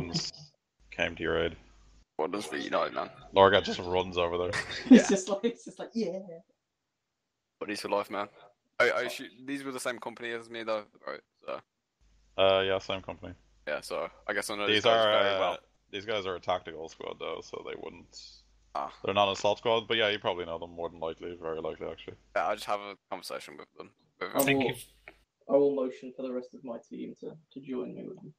Wardens came to your aid. Wardens reunite, man. Lorga just runs over there. It's just like, yeah. Buddies for life, man. I these were the same company as me, though, right? So. Yeah, same company. Yeah, so I guess I know These guys are very well. These guys are a tactical squad though, so they wouldn't. Ah. They're not an assault squad, but yeah, you probably know them more than likely, very likely actually. Yeah, I just have a conversation with them. I will motion for the rest of my team to join me with them.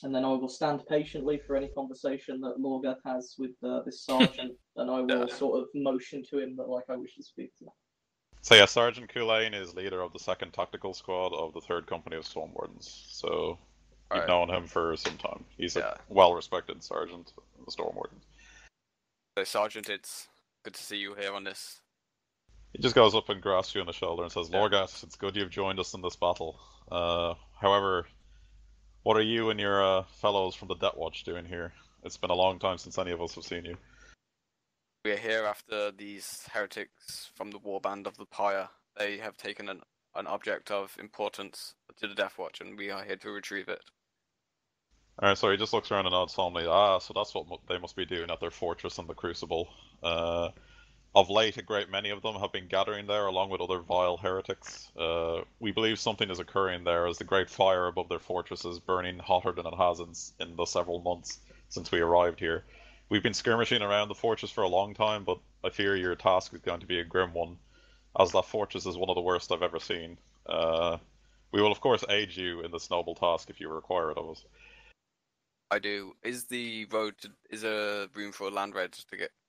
And then I will stand patiently for any conversation that Lorgath has with this sergeant, and I will sort of motion to him that I wish to speak to. So yeah, Sergeant Kulane is leader of the 2nd Tactical Squad of the 3rd Company of Storm Wardens. So you've known him for some time. He's a well-respected sergeant of the Storm Wardens. So Sergeant, it's good to see you here on this. He just goes up and grasps you on the shoulder and says, Lorgath, it's good you've joined us in this battle. However, what are you and your fellows from the Deathwatch doing here? It's been a long time since any of us have seen you. We are here after these heretics from the Warband of the Pyre. They have taken an object of importance to the Deathwatch, and we are here to retrieve it. Alright, so he just looks around and nods solemnly. So that's what they must be doing at their fortress in the Crucible. Of late, a great many of them have been gathering there along with other vile heretics. We believe something is occurring there as the great fire above their fortress is burning hotter than it has in the several months since we arrived here. We've been skirmishing around the fortress for a long time, but I fear your task is going to be a grim one, as that fortress is one of the worst I've ever seen. We will of course aid you in this noble task if you require it of us. I do. Is there room for a land raid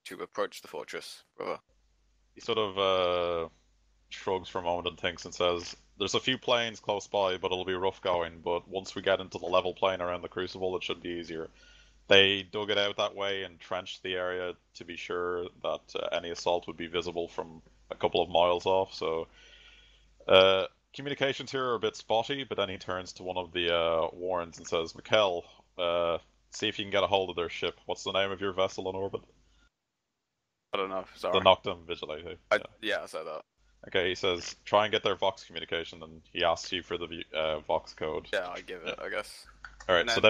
to approach the fortress, brother? He sort of shrugs for a moment and thinks and says, there's a few plains close by, but it'll be rough going, but once we get into the level plain around the Crucible, it should be easier. They dug it out that way and trenched the area to be sure that any assault would be visible from a couple of miles off, so communications here are a bit spotty, but then he turns to one of the Warrens and says, Mikkel, see if you can get a hold of their ship. What's the name of your vessel in orbit? I don't know, sorry. The Noctum Vigilante. Yeah, I said that. Okay, he says, try and get their Vox communication, and he asks you for the Vox code. Yeah, I give it, I guess. Alright, so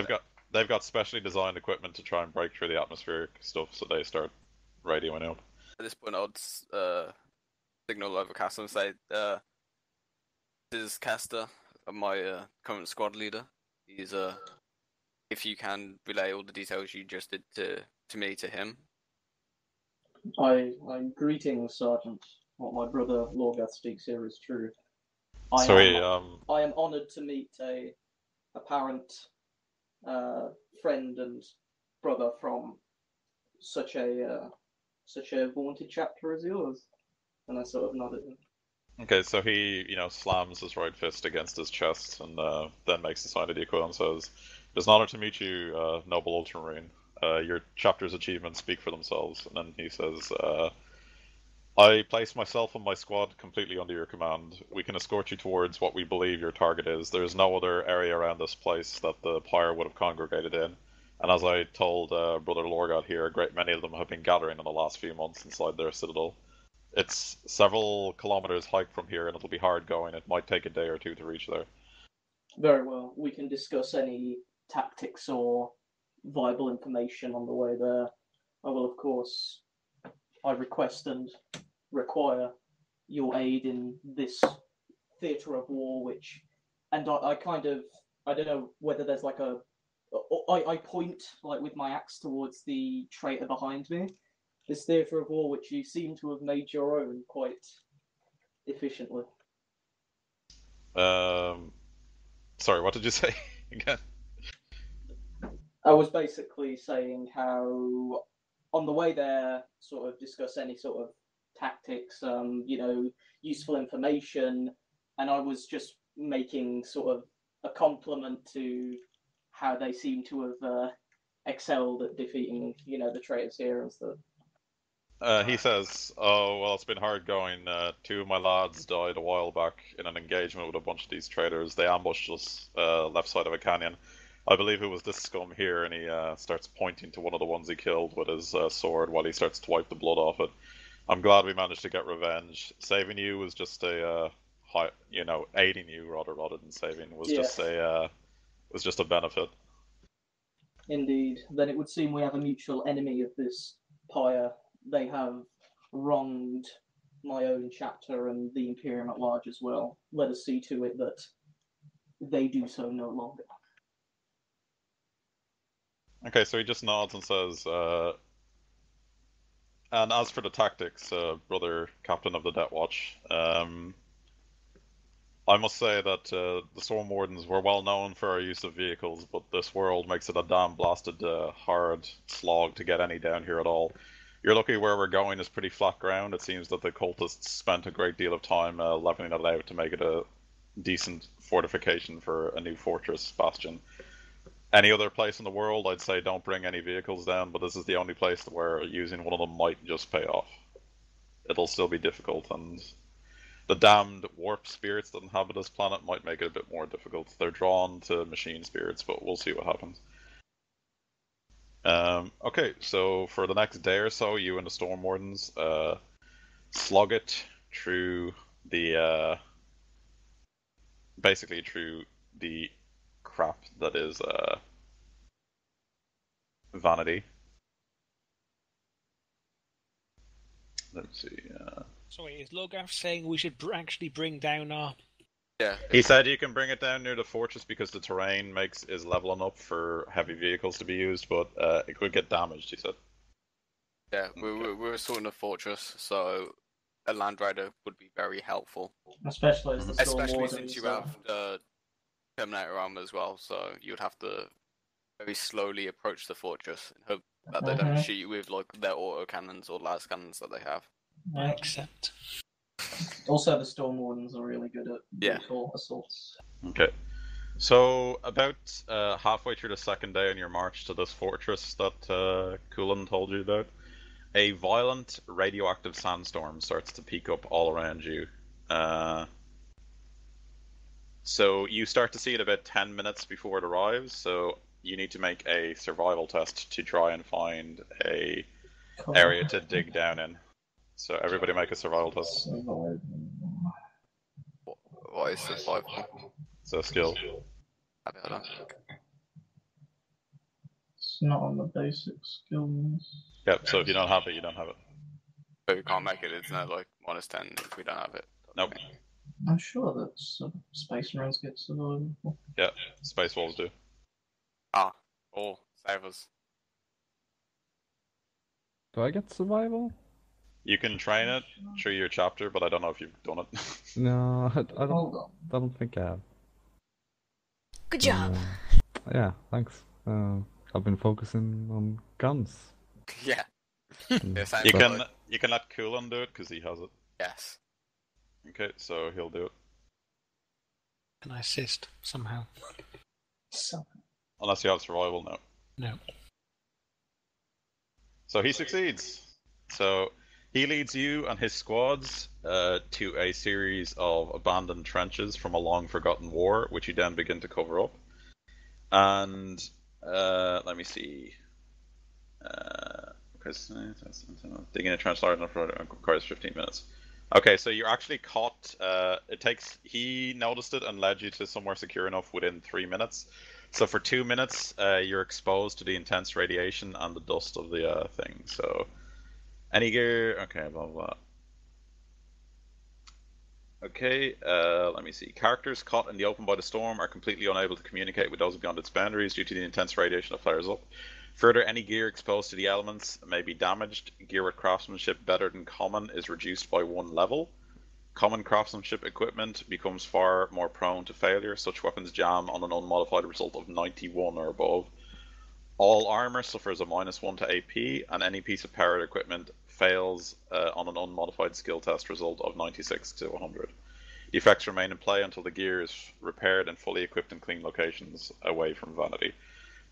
they've got specially designed equipment to try and break through the atmospheric stuff, so they start radioing out. At this point, I'd signal over Caster and say, this is Caster, my current squad leader. He's, if you can relay all the details you just did to me, to him. Greetings, Sergeant. What my brother Lorgath speaks here is true. I am honoured to meet a apparent friend and brother from such a vaunted chapter as yours. And I sort of nodded. Okay, so he, slams his right fist against his chest and then makes the sign of the equal and says, it is an honor to meet you, noble Ultramarine. Your chapter's achievements speak for themselves. And then he says, I place myself and my squad completely under your command. We can escort you towards what we believe your target is. There is no other area around this place that the Pyre would have congregated in. And as I told Brother Lorgath here, a great many of them have been gathering in the last few months inside their citadel. It's several kilometers hike from here, and it'll be hard going. It might take a day or two to reach there. Very well. We can discuss any tactics or viable information on the way there. I will, of course, I request and require your aid in this theatre of war, and I don't know whether there's I point with my axe towards the traitor behind me. This theatre of war, which you seem to have made your own quite efficiently. Sorry, what did you say again? I was basically saying how on the way there, sort of discuss any sort of tactics, useful information, and I was just making sort of a compliment to how they seem to have excelled at defeating, the traitors here and stuff. He says, oh, well, it's been hard going. Two of my lads died a while back in an engagement with a bunch of these traitors. They ambushed us left side of a canyon. I believe it was this scum here, and he starts pointing to one of the ones he killed with his sword while he starts to wipe the blood off it. I'm glad we managed to get revenge. Saving you was just aiding you rather than saving was just was just a benefit. Indeed. Then it would seem we have a mutual enemy of this Pyre. They have wronged my own chapter and the Imperium at large as well. Let us see to it that they do so no longer. Okay, so he just nods and says, and as for the tactics, brother captain of the Deathwatch, I must say that the Storm Wardens were well known for our use of vehicles, but this world makes it a damn blasted hard slog to get any down here at all. You're lucky where we're going is pretty flat ground. It seems that the cultists spent a great deal of time leveling it out to make it a decent fortification for a new fortress bastion. Any other place in the world, I'd say don't bring any vehicles down, but this is the only place where using one of them might just pay off. It'll still be difficult, and the damned warp spirits that inhabit this planet might make it a bit more difficult. They're drawn to machine spirits, but we'll see what happens. Okay, so for the next day or so, you and the Storm Wardens slug it through the basically through the crap that is Vanity. Let's see. Sorry, is Logarth saying we should actually bring down our... Yeah. He said you can bring it down near the fortress because the terrain is leveling up for heavy vehicles to be used, but it could get damaged, he said. Yeah, we're assaulting a fortress, so a Land Rider would be very helpful. Especially as the Storm Especially Wardens, since you have the Terminator armor as well, so you'd have to very slowly approach the fortress and hope that they don't shoot you with like their autocannons or las cannons that they have. I accept. Also, the Storm Wardens are really good at vehicle assaults. Okay. So, about halfway through the second day on your march to this fortress that Kulan told you about, a violent radioactive sandstorm starts to peak up all around you. So you start to see it about 10 minutes before it arrives, so you need to make a survival test to try and find a area to dig down in. So everybody make a survival test. What is survival? It's a skill. It's not on the basic skills. Yep, so if you don't have it, you don't have it. But we can't make it, it's not like -10 if we don't have it. Nope. I'm sure that Space Marines get survival. Yeah, Space Wolves do. Or save us. Do I get survival? You can train it through your chapter, but I don't know if you've done it. No, I don't think I have. Good job. Yeah, thanks. I've been focusing on guns. Yeah. You can let Kulan do it because he has it. Yes. Okay, so he'll do it. Can I assist somehow? Unless you have survival, no. No. So he succeeds. So he leads you and his squads to a series of abandoned trenches from a long-forgotten war, which you then begin to cover up. And let me see. Digging a trench large enough requires 15 minutes. Okay, so you're actually caught. He noticed it and led you to somewhere secure enough within 3 minutes. So for 2 minutes, you're exposed to the intense radiation and the dust of the thing. So any gear, okay, blah blah. Okay, let me see. Characters caught in the open by the storm are completely unable to communicate with those beyond its boundaries due to the intense radiation that flares up. Further, any gear exposed to the elements may be damaged. Gear with craftsmanship better than common is reduced by 1 level. Common craftsmanship equipment becomes far more prone to failure. Such weapons jam on an unmodified result of 91 or above. All armor suffers a -1 to AP, and any piece of powered equipment fails on an unmodified skill test result of 96 to 100. The effects remain in play until the gear is repaired and fully equipped in clean locations away from Vanity.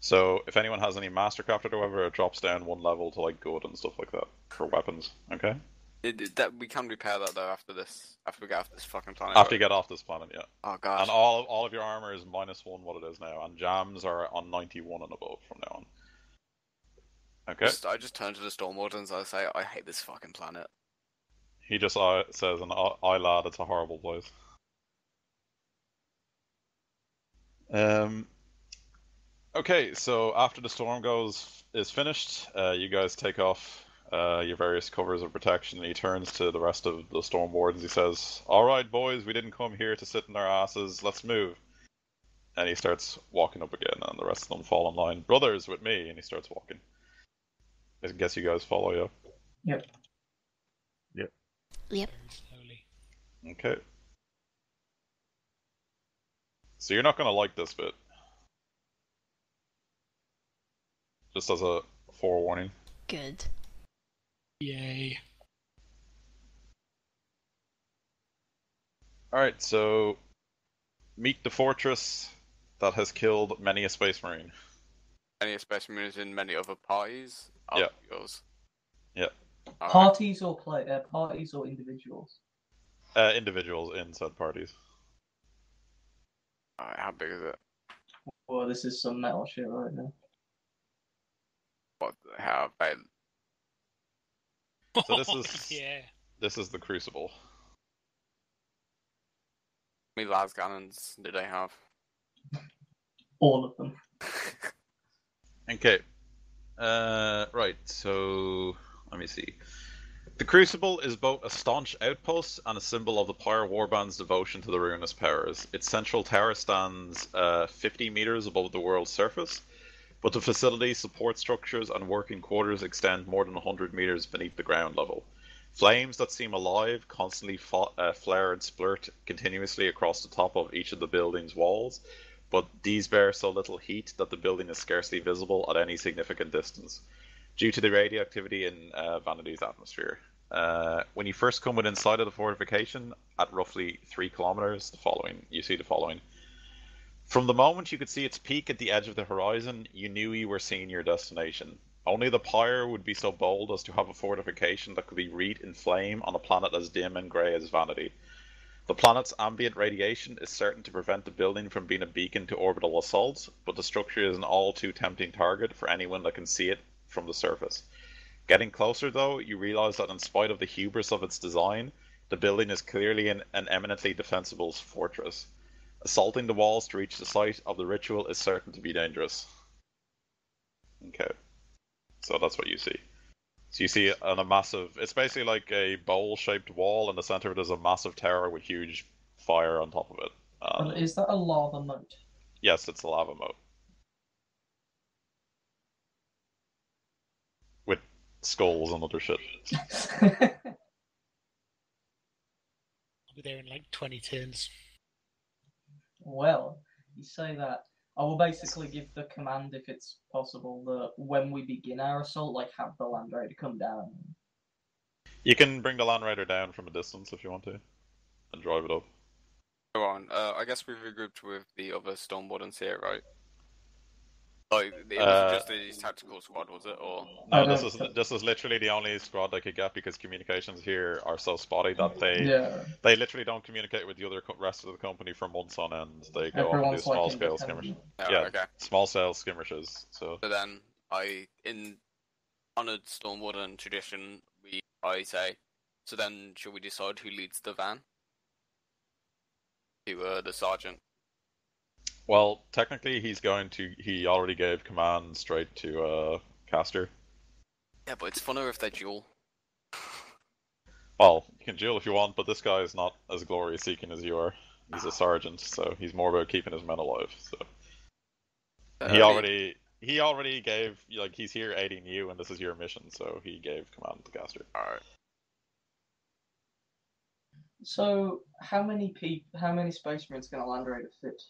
So if anyone has any mastercraft or whatever, it drops down 1 level to like good and stuff like that for weapons. Okay. We can repair that though after we get off this fucking planet. After you get off this planet, yeah. Oh god. And all of your armor is -1 what it is now, and jams are on 91 and above from now on. Okay. I just turn to the Storm Wardens and I say, I hate this fucking planet. He just says, "I lad, it's a horrible place." Okay, so after the storm is finished, you guys take off your various covers of protection, and he turns to the rest of the Storm Wardens. He says, "All right, boys, we didn't come here to sit in our asses. Let's move." And he starts walking up again, and the rest of them fall in line. "Brothers, with me," and he starts walking. I guess you guys follow, yeah? Yep. Yep. Yep. Slowly. Okay. So you're not going to like this bit. Just as a forewarning. Good. Yay. Alright, so meet the fortress that has killed many a space marine. Any specimens in many other parties? Yeah. Yours. Yeah. Alright. Parties or individuals? Individuals in said parties. Alright, how big is it? Well, this is some metal shit right now. How big? So this is yeah. this is the Crucible. How many las cannons do they have? All of them. Okay. Right, so let me see. The Crucible is both a staunch outpost and a symbol of the Pyre Warband's devotion to the ruinous powers. Its central tower stands 50 meters above the world's surface, but the facility's support structures and working quarters extend more than 100 meters beneath the ground level. Flames that seem alive constantly flare and splurt continuously across the top of each of the building's walls, but these bear so little heat that the building is scarcely visible at any significant distance, due to the radioactivity in Vanity's atmosphere. When you first come within sight of the fortification, at roughly 3 kilometers, you see the following. From the moment you could see its peak at the edge of the horizon, you knew you were seeing your destination. Only the Pyre would be so bold as to have a fortification that could be wreathed in flame on a planet as dim and grey as Vanity. The planet's ambient radiation is certain to prevent the building from being a beacon to orbital assaults, but the structure is an all too tempting target for anyone that can see it from the surface. Getting closer, though, you realize that in spite of the hubris of its design, the building is clearly an eminently defensible fortress. Assaulting the walls to reach the site of the ritual is certain to be dangerous. Okay. So that's what you see. So you see a massive... It's basically like a bowl-shaped wall. In the center of it is a massive tower with huge fire on top of it. And is that a lava moat? Yes, it's a lava moat. With skulls and other shit. I'll be there in like 20 turns. Well, you say that. I will basically give the command, if it's possible, that when we begin our assault, like, have the Land Raider come down. You can bring the Land Raider down from a distance if you want to, and drive it up. Go on. I guess we've regrouped with the other Storm Wardens here, right? Like, it wasn't just the tactical squad, was it? Or no, this is literally the only squad they could get because communications here are so spotty that they literally don't communicate with the other rest of the company for months on end. They go off and do small scale skirmishes. Yeah, okay. Small scale skirmishes. So then in honoured Storm Warden tradition, I say, so then should we decide who leads the van? To the sergeant. well, technically he already gave command straight to Caster. Yeah, but it's funner if they duel. Well, you can duel if you want, but this guy is not as glory seeking as you are. He's a sergeant, so he's more about keeping his men alive. So he already gave, like, he's here aiding you, and this is your mission, so he gave command to Caster. Alright. So, how many Space Marines can a Land Raider fit?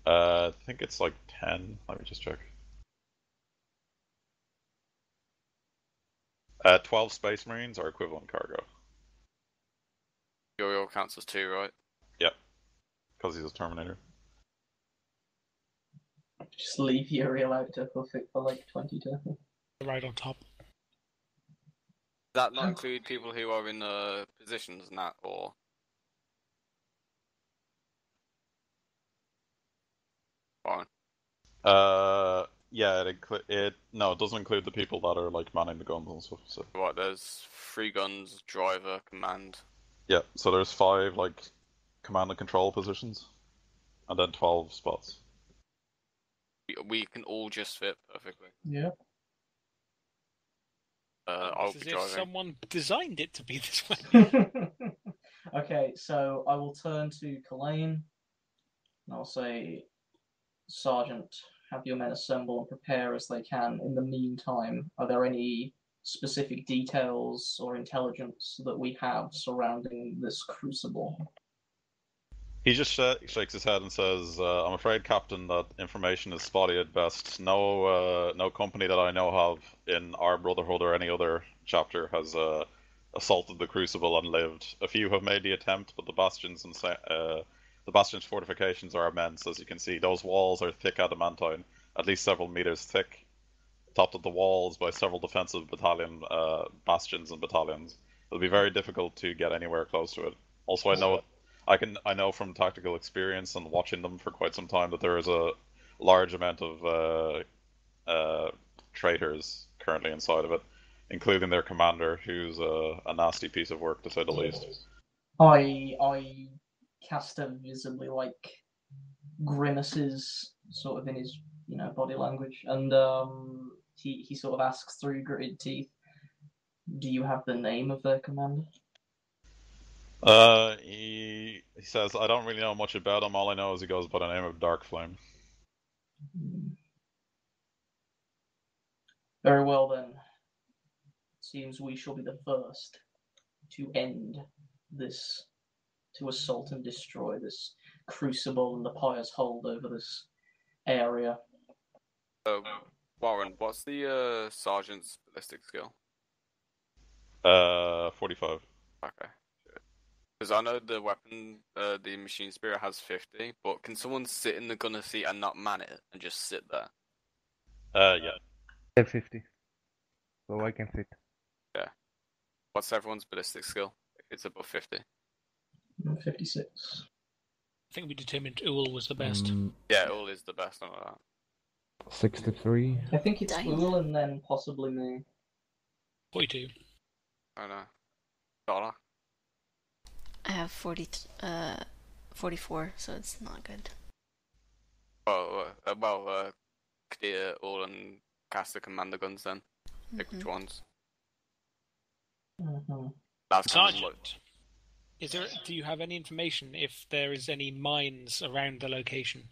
I think it's like 10. Let me just check. 12 Space Marines are equivalent cargo. Uriel counts as 2, right? Yep. Because he's a Terminator. Just leave Uriel out to hoof it for like 20 turns. Right on top. Does that not include people who are in positions and that, or? Fine. Yeah, it doesn't include the people that are like manning the guns and stuff. So Right, there's 3 guns, driver, command. yeah, so there's 5 like command and control positions, and then 12 spots. we can all just fit perfectly. Yeah. I'll It's be as if driving. someone designed it to be this way. Okay, so I will turn to Kalain, and I'll say, Sergeant, have your men assemble and prepare as they can. In the meantime, are there any specific details or intelligence that we have surrounding this crucible? He just shakes his head and says, "I'm afraid, Captain, that information is spotty at best. No company that I know of in our Brotherhood or any other chapter has assaulted the Crucible and lived. A few have made the attempt, but the bastion's fortifications are immense, as you can see. Those walls are thick adamantine, at least several meters thick, topped at the walls by several defensive bastions and battalions. It'll be very difficult to get anywhere close to it. Also, I know from tactical experience and watching them for quite some time that there is a large amount of traitors currently inside of it, including their commander, who's a nasty piece of work to say the least." I cast a visibly grimaces sort of in his body language, and he sort of asks through gritted teeth, "Do you have the name of their commander?" He says, "I don't really know much about him. All I know is he goes by the name of Darkflame." Very well then. Seems we shall be the first to end this, to assault and destroy this crucible and the Pyre's hold over this area. Warren, what's the sergeant's ballistic skill? 45. Okay. Because I know the weapon, the machine spirit has 50, but can someone sit in the gunner seat and not man it and just sit there? Yeah. I have 50. So I can fit. Yeah. What's everyone's ballistic skill? It's above 50. 56. I think we determined Uul was the best. Yeah, all is the best on that. 63. I think it's Dang. Uul and then possibly me. 42. I know. Dollar. I have 44, so it's not good. Clear all and cast the commander guns then. Pick which ones. Mm-hmm. That's kind of Sergeant, do you have any information if there is any mines around the location?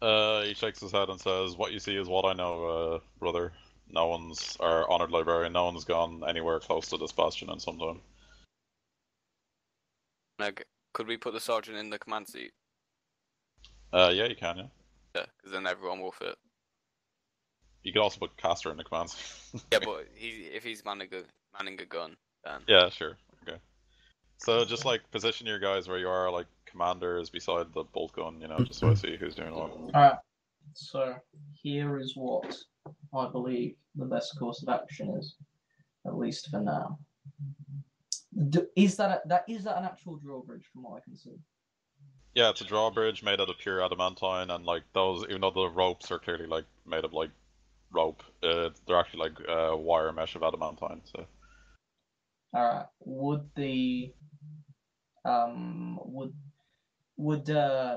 He shakes his head and says, "What you see is what I know, brother. Our honored librarian, no one's gone anywhere close to this bastion in some time." Could we put the sergeant in the command seat? Yeah, you can, yeah. Yeah, because then everyone will fit. You could also put Caster in the command seat. Yeah, but if he's manning a gun, then... Yeah, sure. Okay. So just position your guys where you are, commanders beside the bolt gun, just so I see who's doing what. Alright, so here is what I believe the best course of action is, at least for now. Is that an actual drawbridge from what I can see? Yeah, it's a drawbridge made out of pure adamantine, and those, even though the ropes are clearly made of rope, they're actually wire mesh of adamantine. So. Alright, would the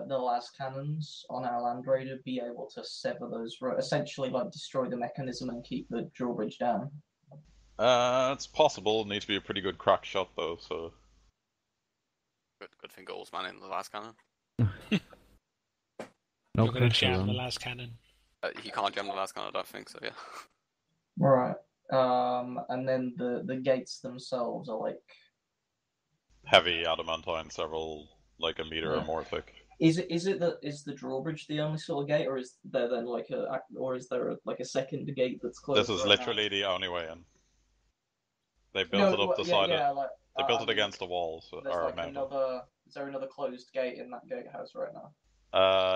las cannons on our land raider be able to sever those essentially destroy the mechanism and keep the drawbridge down? It's possible. It needs to be a pretty good crack shot though. So. Good thing goals man in the last cannon. No You're going to pressure jam the on. last cannon. He can't jam the last cannon, I don't think so, yeah. Right. And then the gates themselves are Heavy adamantine, several a meter or more thick. Is the drawbridge the only sort of gate, or is there then a second gate that's closed? This is literally the only way in. They built No, it up beside it. They built it mean, against the walls or a mountain. Is there another closed gate in that gatehouse right now?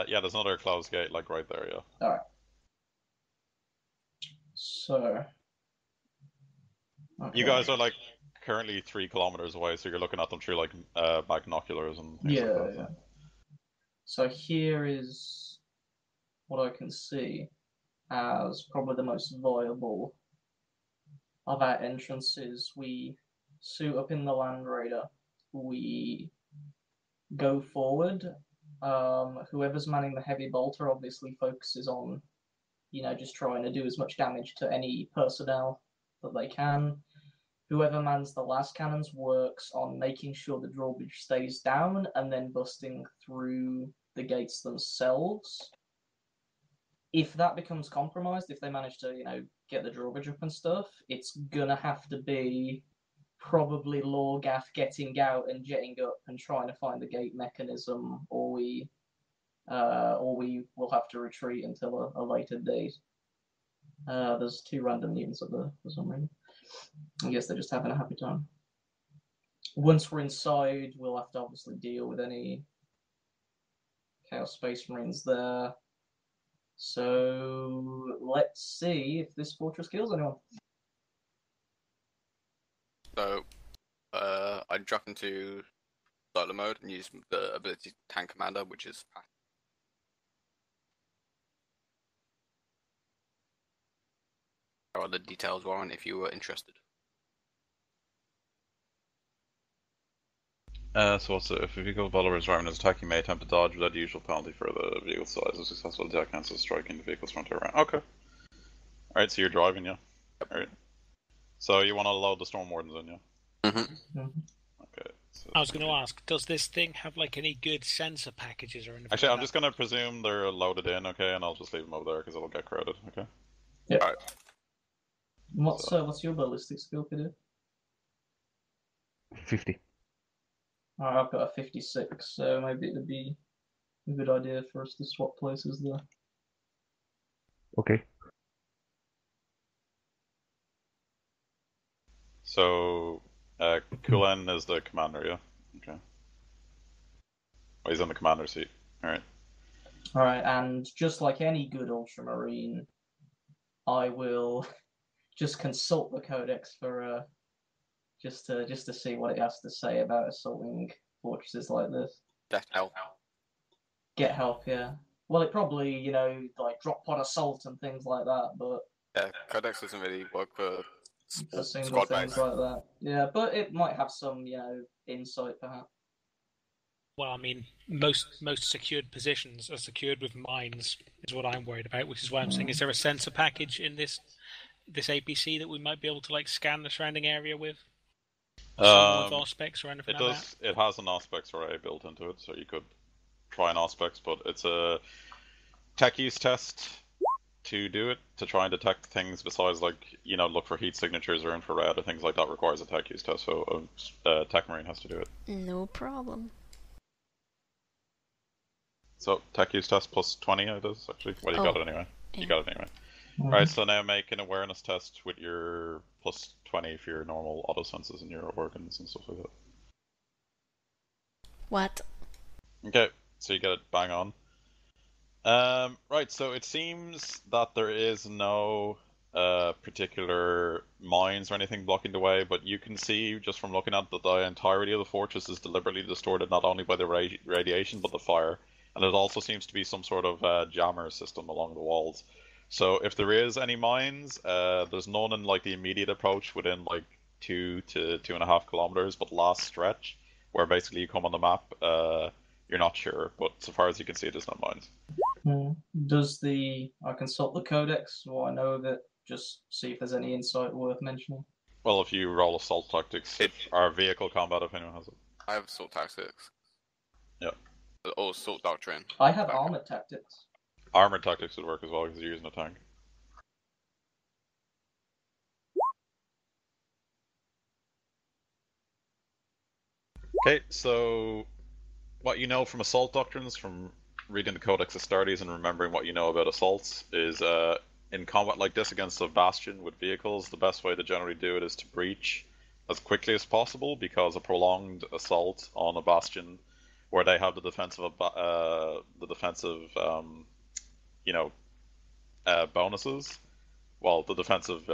Yeah, there's another closed gate right there. Yeah. All right. So. Okay. You guys are currently 3 kilometers away, so you're looking at them through binoculars and things like that. Yeah. So here is what I can see as probably the most viable of our entrances. We suit up in the Land Raider. We go forward Whoever's manning the heavy bolter obviously focuses on, just trying to do as much damage to any personnel that they can. Whoever mans the last cannons works on making sure the drawbridge stays down and then busting through the gates themselves. If that becomes compromised, if they manage to, get the drawbridge up and stuff, it's gonna have to be probably Lorgath getting out and jetting up and trying to find the gate mechanism, or we will have to retreat until a later date. There's 2 random mutants up there for some reason. I guess they're just having a happy time. Once we're inside, we'll have to obviously deal with any Chaos Space Marines there. So let's see if this fortress kills anyone. So, I drop into solo mode and use the ability Tank Commander, which is passive. There are the details, Warren, if you were interested. So what's it? If a vehicle follower is driving as attacking may attempt to dodge without the usual penalty for the vehicle size. A successful attack cancels striking the vehicle's front or right. Okay. Alright, so you're driving, yeah? Alright. So you want to load the Storm Wardens in, yeah? Mm-hmm. Okay. So I was going to ask, does this thing have like any good sensor packages or anything? actually, like I'm just going to presume they're loaded in, okay? And I'll just leave them over there because it'll get crowded, okay? Yeah. Alright. What's your ballistic skill, Peter? 50. I've got a 56, so maybe it'd be a good idea for us to swap places there. Okay. So, Kulen is the commander, yeah? Okay. Oh, he's in the commander seat. Alright. Alright, and just like any good Ultramarine, I will just consult the Codex for just to see what it has to say about assaulting fortresses like this. Get help. Get help, yeah. Well, it probably, like drop pod assault and things like that, but Yeah, Codex doesn't really work for single squad things base. like that. Yeah, but it might have some, insight perhaps. Well, I mean, most secured positions are secured with mines, is what I'm worried about. Which is why I'm saying, is there a sensor package in this APC that we might be able to like scan the surrounding area with? Someone with Auspex or anything It Uh-huh. like does. It has an Auspex array built into it, so you could try an Auspex, but it's a tech use test to do it, to try and detect things besides look for heat signatures or infrared or things like that requires a tech use test, so a tech marine has to do it. No problem. So tech use test plus 20 it is actually. Well, you got it anyway. Yeah. You got it anyway. Right, so now make an awareness test with your plus 20 for your normal auto senses and your organs and stuff like that. What? Okay, so you get it bang on. Right, so it seems that there is no particular mines or anything blocking the way, but you can see just from looking at that the entirety of the fortress is deliberately distorted not only by the radiation but the fire, and it also seems to be some sort of jammer system along the walls. So if there is any mines, there's none in like the immediate approach within like 2 to 2.5 kilometers, but last stretch where basically you come on the map, you're not sure, but so far as you can see, there's no mines. I consult the Codex, what I know of it, just see if there's any insight worth mentioning. Well, if you roll assault tactics, or vehicle combat, if anyone has it. I have assault tactics. Yeah. Or assault doctrine. I have armored tactics. Armored tactics would work as well because you're using a tank. Okay, so what you know from assault doctrines, from reading the Codex Astartes and remembering what you know about assaults, is in combat like this against a bastion with vehicles, the best way to generally do it is to breach as quickly as possible, because a prolonged assault on a bastion where they have the defensive bonuses. Well, the defensive,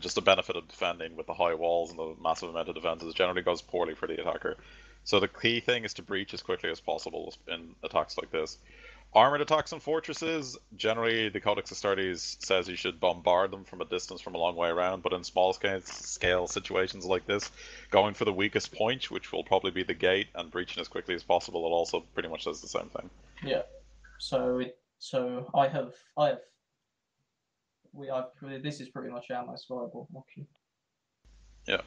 just the benefit of defending with the high walls and the massive amount of defenses generally goes poorly for the attacker. So the key thing is to breach as quickly as possible in attacks like this. Armored attacks on fortresses, generally the Codex Astartes says you should bombard them from a distance from a long way around, but in small scale situations like this, going for the weakest point, which will probably be the gate, and breaching as quickly as possible, it also pretty much does the same thing. Yeah. So this is pretty much our most viable option. Yeah.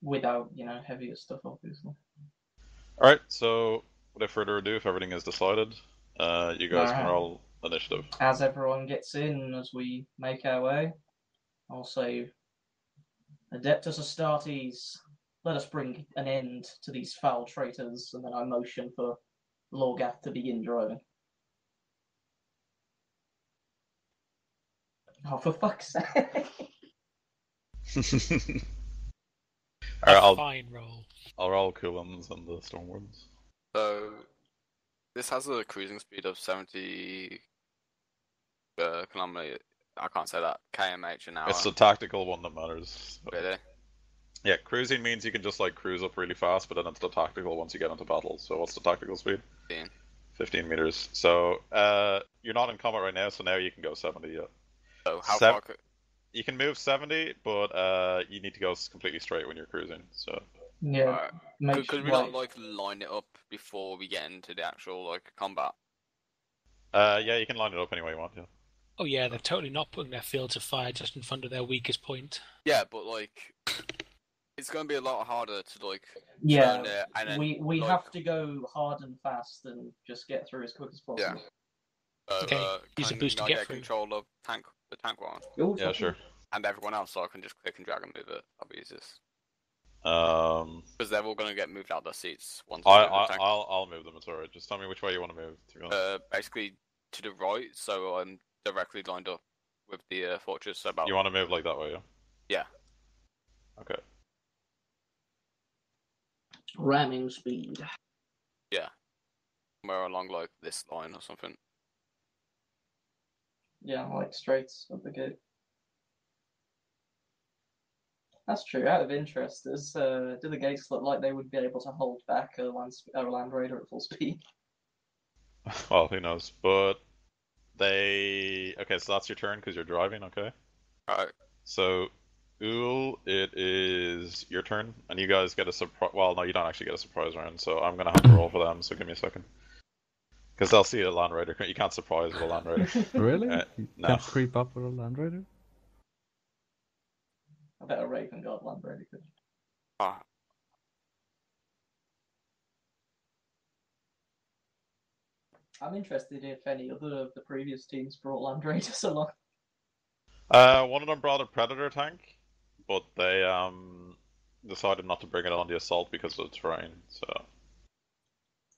Without, heavier stuff, obviously. Alright, so without further ado, if everything is decided, you guys can roll initiative. As everyone gets in, as we make our way, I'll say, Adeptus Astartes, let us bring an end to these foul traitors, and then I motion for Lorgath to begin driving. Oh, for fuck's sake! Alright, Fine roll. I'll roll Coolums and the Storm Wardens. So this has a cruising speed of 70 kilometer. I can't say that. kmh an hour. It's the tactical one that matters. So. Really? Yeah, cruising means you can just like cruise up really fast, but then it's the tactical once you get into battle. So what's the tactical speed? 15. 15 meters. So you're not in combat right now, so now you can go 70. Yeah. So how far could... You can move 70, but you need to go completely straight when you're cruising. So yeah. Could we not like line it up before we get into the actual like combat? Yeah, you can line it up any way you want. Yeah. Oh yeah, they're totally not putting their fields of fire just in front of their weakest point. Yeah, but like, it's going to be a lot harder to like. Yeah, turn it and then, we like... have to go hard and fast and just get through as quick as possible. Yeah. Okay, use a boost to get through. Control of the tank one. Yeah, sure. And everyone else, so I can just click and drag and move it. That'll be easiest. Because they're all going to get moved out of their seats once. I'll move them. It's alright. Just tell me which way you want to move. To be honest. Basically to the right, so I'm directly lined up with the fortress. About. You want to move like that way, yeah? Yeah. Okay. Ramming speed. Yeah. Somewhere along like this line or something. Yeah, like straight up the gate. That's true. Out of interest, do the gates look like they would be able to hold back a land raider at full speed? Well, who knows? But okay, so that's your turn because you're driving. Okay. Alright. So, Uul, it is your turn, and you guys get a surprise. Well, no, you don't actually get a surprise round. So I'm gonna have to roll for them. So give me a second. Because they'll see a land raider. You can't surprise with a land raider. Really? You no. can't creep up with a land raider? I bet a Raven God land raider could. Ah. I'm interested if any other of the previous teams brought land raiders along. One of them brought a predator tank, but they decided not to bring it on the assault because of the terrain. So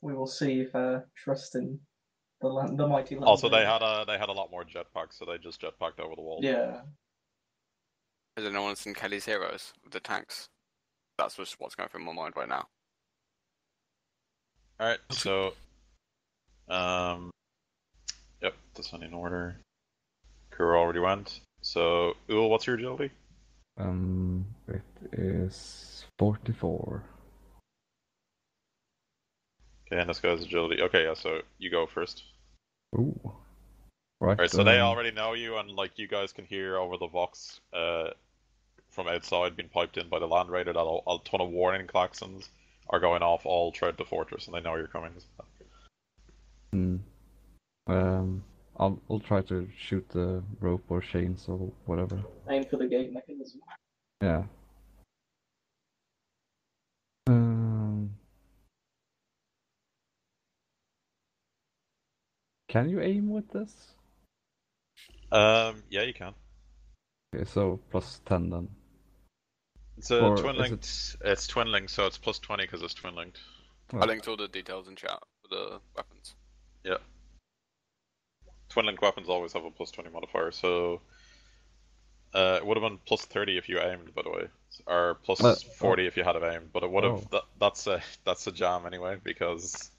we will see if trust in the mighty land. Also, they had a lot more jetpacks, so they just jetpacked over the wall. Yeah. Has anyone seen Kelly's Heroes with the tanks? That's just what's going through my mind right now. Alright, so yep, that's not in order. Kuro already went. So Uul, what's your agility? It is 44. Okay, and this guy's agility. Okay, yeah, so you go first. Ooh. Right. Alright, so they already know you, and like you guys can hear over the vox from outside being piped in by the land raider that a ton of warning klaxons are going off all throughout the fortress, and they know you're coming. I'll try to shoot the rope or chains or whatever. Aim for the gate mechanism. Yeah. Can you aim with this? Yeah, you can. Okay, so plus 10 then. It's a twin linked. It's twin linked, so it's plus 20 because it's twin linked. I linked all the details in chat for the weapons. Yeah. Twin linked weapons always have a plus 20 modifier, so it would have been plus 30 if you aimed, by the way, or plus 40 if you had it aimed. But it would have. That's a jam anyway, because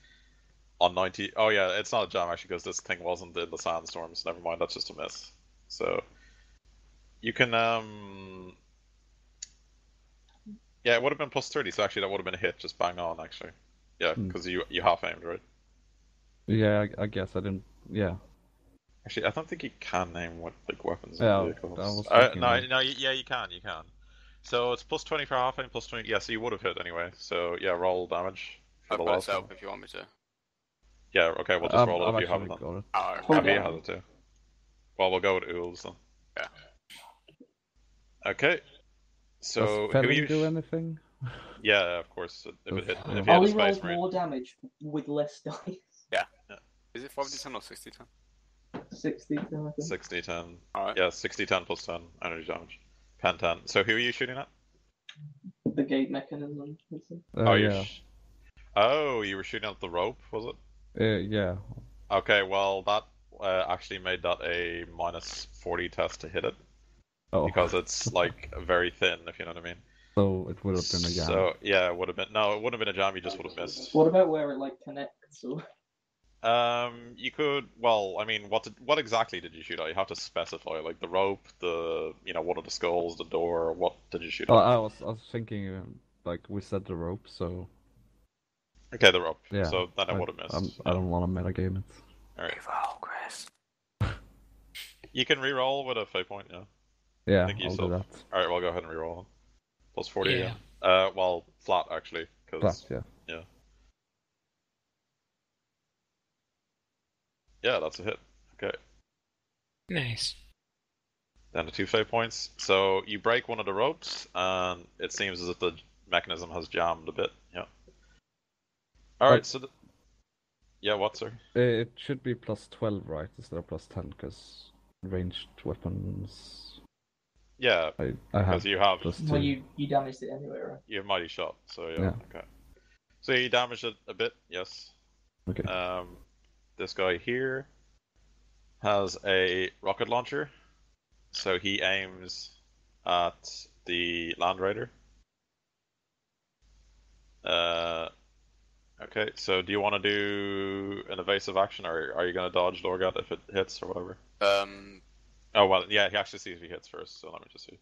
on 90. Oh yeah, it's not a jam actually because this thing wasn't in the sandstorms. Never mind, that's just a miss. So you can yeah, it would have been plus 30. So actually, that would have been a hit, just bang on actually. Yeah, because you half aimed, right? Yeah, I guess I didn't. Yeah. Actually, I don't think you can name what like weapons Yeah, and vehicles. I was thinking No, that. no, yeah, you can. So it's plus 20 for halfling, plus 20. Yeah, so you would have hit anyway. So yeah, roll damage for I've the got it last set one. up if you want me to. Yeah, okay, we'll just roll it I've if you have actually it then. got it. Oh, okay. Hold Oh, he on. has it too. Well, we'll go with Ools then. Yeah. Okay. Does So who felling you? do anything? Yeah, of course. If Does- if yeah. you had Oh, a he space rolls marine. more damage with less dice. Yeah. Is it 5d10 or 6010? 60, I think. 60, 10. Alright. Yeah, 60, 10 plus 10 energy damage. 10, 10. So who are you shooting at? The gate mechanism. Oh, Yeah. Oh, you were shooting at the rope, was it? Yeah. Okay, well, that actually made that a minus 40 test to hit it. Oh. Because it's, like, very thin, if you know what I mean. So it would have been a jam. So, yeah, it would have been... No, it wouldn't have been a jam, you just would have missed. What about where it like connects? Or... You could... Well, I mean, what exactly did you shoot at? You have to specify, like, the rope, one of the skulls, the door, what did you shoot at? Oh, I was thinking, like, we said the rope, so... Okay, the rope. Yeah. So then I would have missed. I don't want to metagame it. Alright. Reroll, Chris. You can reroll with a fate point, yeah. Yeah, Thank you, I'll so. do that. Alright, we'll go ahead and reroll. Plus 40 Yeah. again. Well, flat actually. Flat, yeah. Yeah. Yeah, that's a hit. Okay. Nice. Down to 2 fate points. So you break one of the ropes, and it seems as if the mechanism has jammed a bit. Yeah. Alright, so. Yeah, what, sir? It should be plus 12, right? Instead of plus 10, because ranged weapons. Yeah, I because have you have. plus 2. Well, you damaged it anyway, right? You have mighty shot, so yeah. Yeah. Okay. So you damaged it a bit, yes. Okay. This guy here has a rocket launcher, so he aims at the Land Raider. Okay, so do you want to do an evasive action, or are you going to dodge Lorgat if it hits, or whatever? Oh, well, yeah, he actually sees if he hits first, so let me just see.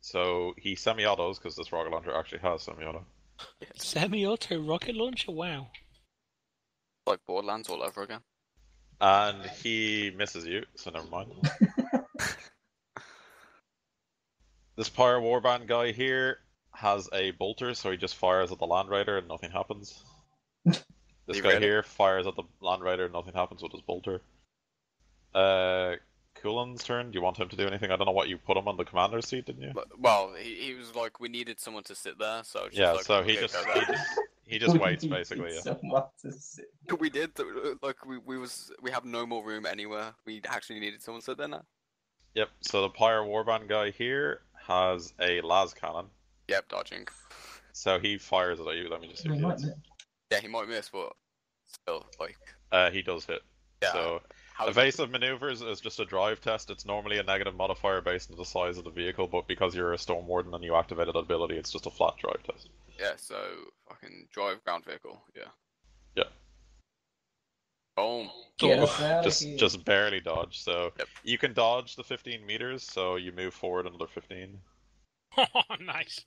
So he semi-autos, because this rocket launcher actually has semi-auto. Semi-auto rocket launcher? Wow. Like Borderlands all over again. And he misses you, so never mind. This Pyre Warband guy here has a bolter, so he just fires at the Land Raider and nothing happens. This guy here fires at the Land Raider and nothing happens with his bolter. Kulan's turn. Do you want him to do anything? I don't know what you put him on the commander's seat, didn't you? Well, he was like, we needed someone to sit there, so just yeah. like, So okay, he just waits basically. Yeah. Someone to sit. We did. Like we have no more room anywhere. We actually needed someone to sit there now. Yep. So the Pyre Warband guy here has a las cannon. Yep, dodging. So he fires it at you. Let me just see if he hits. Yeah, he might miss, but still, like. He does hit. Yeah. So evasive maneuvers is just a drive test. It's normally a negative modifier based on the size of the vehicle, but because you're a Storm Warden and you activated that ability, it's just a flat drive test. Yeah. So fucking drive ground vehicle. Yeah. Yeah. Boom. Get us out of here. Just barely dodge. So Yep. you can dodge the 15 meters, so you move forward another 15. Oh, nice.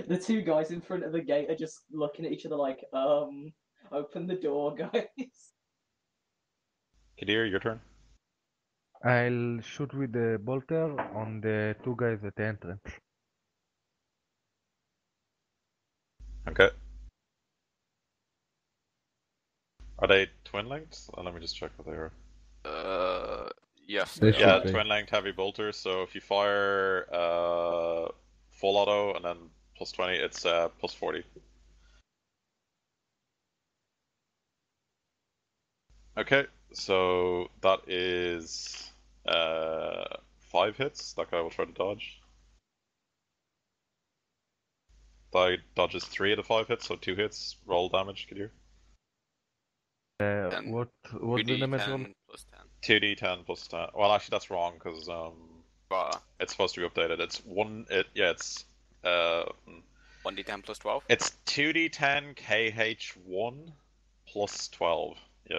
The two guys in front of the gate are just looking at each other like, open the door, guys. Kadir, your turn. I'll shoot with the bolter on the two guys at the entrance. Okay. Are they twin linked? Let me just check what they are. Yes. They They should are. be. Twin linked heavy bolter. So if you fire full auto and then plus 20, it's plus 40. Okay, so that is 5 hits. That guy will try to dodge. That dodges 3 of the 5 hits, so 2 hits. Roll damage, Kadir. What's the damage roll? 2d10 plus 2d10 plus 10. Well, actually, that's wrong because10. it's supposed to be updated. It's it's 1d10 plus 12. It's 2d10 KH1 plus 12. Yeah.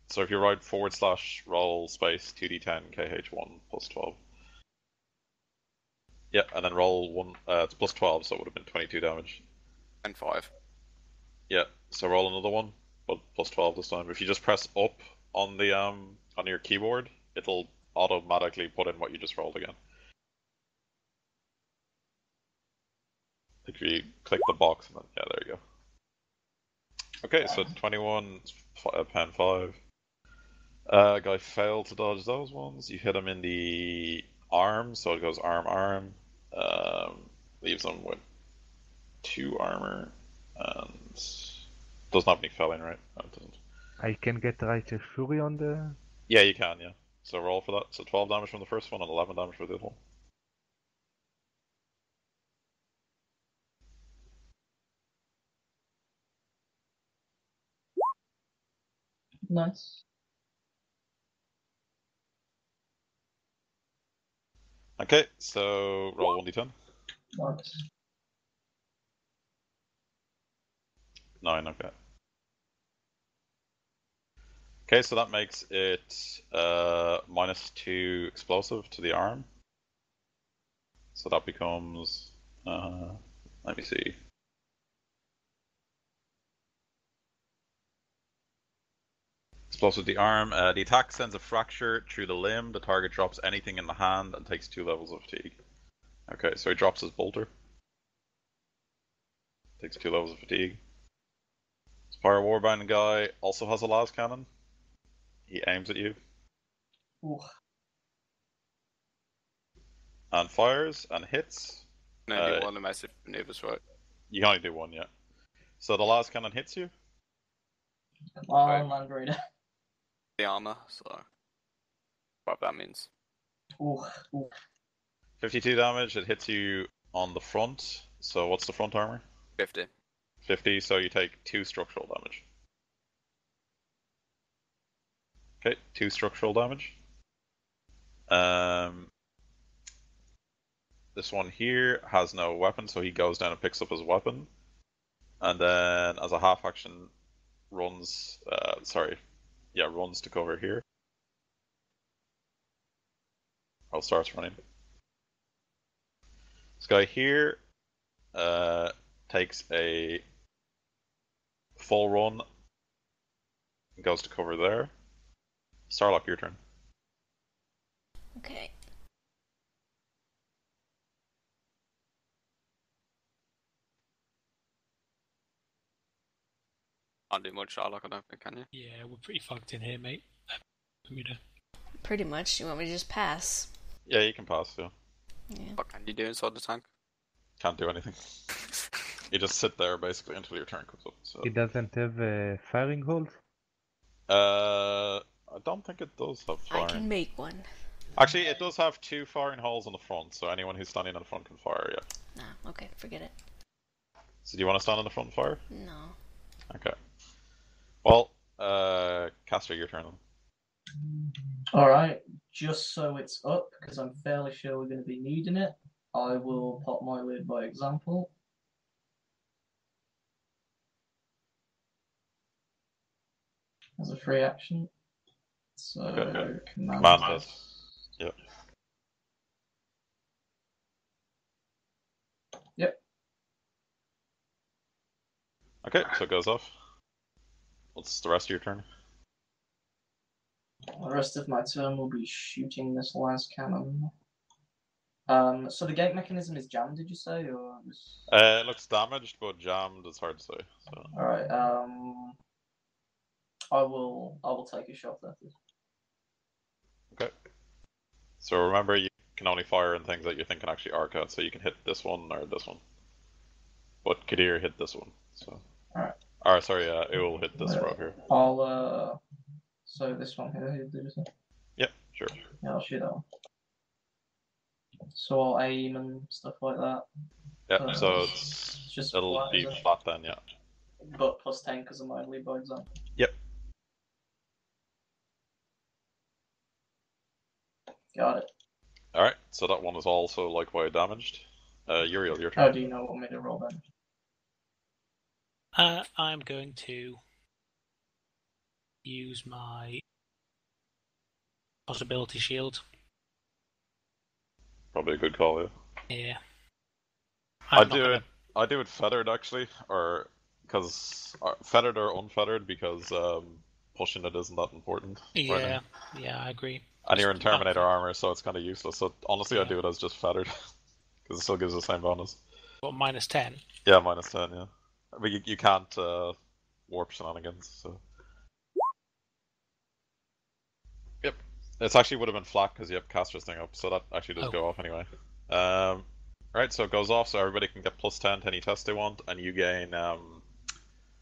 So if you write /roll space 2d10 KH1 plus 12. Yeah, and then roll one. It's plus 12, so it would have been 22 damage. And 5. Yeah, so roll another one, but plus 12 this time. If you just press up on the on your keyboard, it'll automatically put in what you just rolled again. If you click the box, and then yeah, there you go. Okay, so 21, pen 5. Guy failed to dodge those ones. You hit him in the arm, so it goes arm. Leaves him with 2 armor, and doesn't have any felling, right? No, it doesn't. I can get Righteous Fury on the... Yeah, you can, yeah. So roll for that. So 12 damage from the first one and 11 damage for the other one. Nice. Okay, so roll 1d10. Nice. 9, okay. Okay, so that makes it -2 explosive to the arm. So that becomes, let me see. Explosive to the arm. The attack sends a fracture through the limb. The target drops anything in the hand and takes 2 levels of fatigue. Okay, so he drops his bolter. Takes 2 levels of fatigue. This Pyre Warband guy also has a las cannon. He aims at you. Ooh. And fires and hits. No, do one of the massive maneuvers, right? You can only do one, yeah. So the las cannon hits you. Come on, Land Raider. The armor, so what that means. Ooh. 52 damage. It hits you on the front. So what's the front armor? 50. 50, so you take 2 structural damage. Okay, 2 structural damage. This one here has no weapon, so he goes down and picks up his weapon. And then, as a half action, runs to cover here. I'll start running. This guy here takes a full run and goes to cover there. Starlock, your turn. Okay. Can't do much, Sherlock, I don't think, can you? Yeah, we're pretty fucked in here, mate. Bermuda. Pretty much. You want me to just pass? Yeah, you can pass, yeah. Yeah. What can you do inside the tank? Can't do anything. You just sit there basically until your turn comes up. So. It doesn't have a firing hold? I don't think it does have I firing. can make one. Actually, it does have 2 firing holes on the front, so anyone who's standing in the front can fire, yeah. Nah, okay, forget it. So do you want to stand in the front and fire? No. Okay. Well, Castor, your turn then. Alright, just so it's up, because I'm fairly sure we're going to be needing it, I will pop my lid by example. As a free action. So, Okay. command Test. Yep. Yep. Okay, so it goes off. What's the rest of your turn? The rest of my turn will be shooting this last cannon. So the gate mechanism is jammed, did you say, or? It looks damaged, but jammed is hard to say. So. All right. I will take a shot at it. Okay. So remember, you can only fire in things that you think can actually arc out. So you can hit this one or this one. But Kadir hit this one. So. All right. Or sorry, it will hit this row here. I'll So this one here, did you say? Yep, sure. Yeah, I'll shoot that one. So I'll aim and stuff like that. Yeah, so it'll flat, be is it? flat then, yeah. But plus 10 because of my lead by example. Yep. Got it. Alright, so that one is also likewise damaged. Uriel, your turn. How do you know what made it roll then? I'm going to use my possibility shield. Probably a good call, yeah. Yeah. I I'm not do gonna... it. I do it feathered actually, or because feathered or unfeathered because pushing it isn't that important. Right now. Yeah, I agree. And you're in Just- Terminator armor, so it's kind of useless. So honestly, I Yeah. do it as just feathered because it still gives the same bonus. What, -10? Yeah, -10. Yeah, but you can't warp shenanigans. So yep, it's actually would have been flat because you have caster's thing up, so that actually does go off anyway. Right, so it goes off, so everybody can get +10 to any test they want, and you gain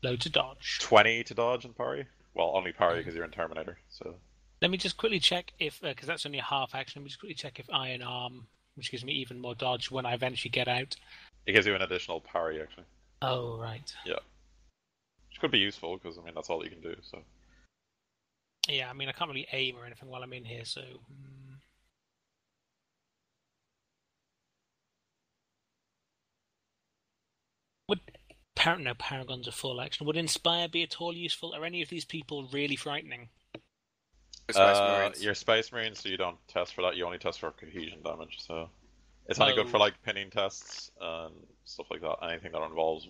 Load to dodge. 20 to dodge and parry. Well, only parry because you're in Terminator. So Let me just quickly check if, because that's only a half action. Let me just quickly check if Iron Arm, which gives me even more dodge when I eventually get out. it gives you an additional parry actually. Oh right. Yeah, which could be useful because I mean that's all you can do. So Yeah, I mean I can't really aim or anything while I'm in here, so. Would Paragons are full action. Would Inspire be at all useful? Are any of these people really frightening? Space Marines. you're Space Marines, so you don't test for that. You only test for cohesion damage. So it's only good for like pinning tests and stuff like that. Anything that involves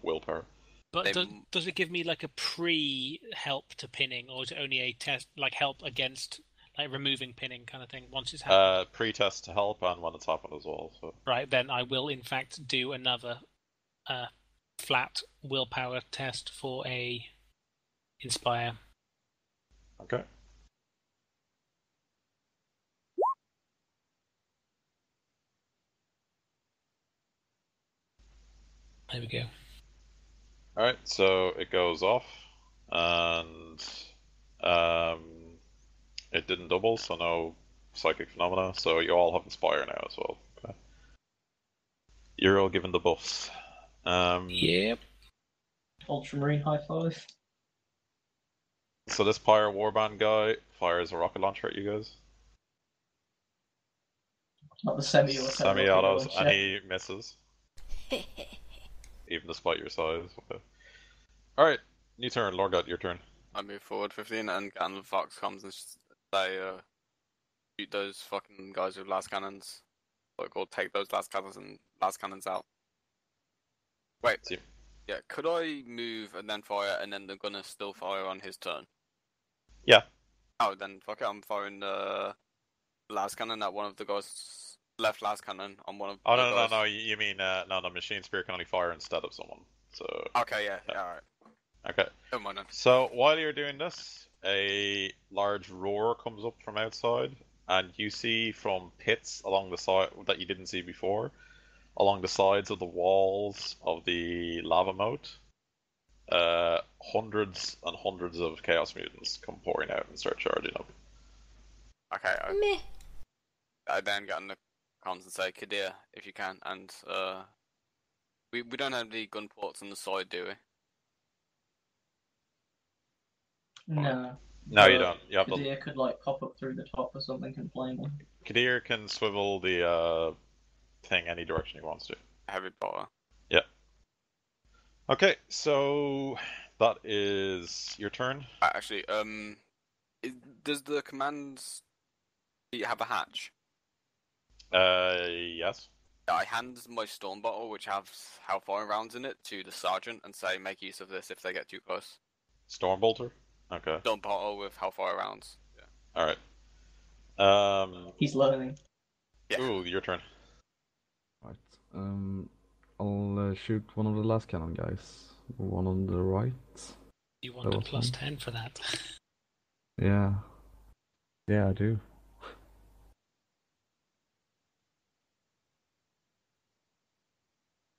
willpower. But does it give me like a pre-help to pinning, or is it only a test like help against like removing pinning kind of thing once it's happened? Pre-test to help and when it's happened as well. So right, then I will in fact do another flat willpower test for a Inspire. Okay. There we go. Alright, so it goes off, and it didn't double, so no psychic phenomena, so you all have Inspire now as well. Okay. You're all given the buffs. Yep. Ultramarine high five. So this Pyre Warband guy fires a rocket launcher at you guys. Not the semi-autos, and he misses. Even despite your size. Okay. Alright, new turn, Lorgat, your turn. I move forward 15 and Gandalf Fox comes and they shoot those fucking guys with last cannons. Or take those last cannons out. Wait. See. Yeah, could I move and then fire and then they're gonna still fire on his turn? Yeah. Oh, then fuck it, I'm firing the last cannon at one of the guys. Left last cannon on one of Oh, the guys. no, you mean, no, Machine Spear can only fire instead of someone. So. Okay, yeah, alright. Okay. Don't mind then. So, while you're doing this, a large roar comes up from outside, and you see from pits along the side that you didn't see before, along the sides of the walls of the lava moat, hundreds and hundreds of Chaos Mutants come pouring out and start charging up. Okay, Meh. I then get in the comms and say, Kadir, if you can, and we don't have any gun ports on the side, do we? No. No, you don't. You have Kadir could like pop up through the top or something and flame them. Kadir can swivel the thing any direction he wants to. Heavy power. Yeah. Okay, so that is your turn. Actually, does the commands have a hatch? Yes. I hand my storm bottle, which has hellfire rounds in it, to the sergeant and say, make use of this if they get too close. Stormbolter? Okay. Storm bottle with hellfire rounds. Yeah. Alright. He's learning. Yeah. Ooh, your turn. Right. I'll shoot one of the last cannon guys. One on the right. You want a +10 for that? Yeah. Yeah, I do.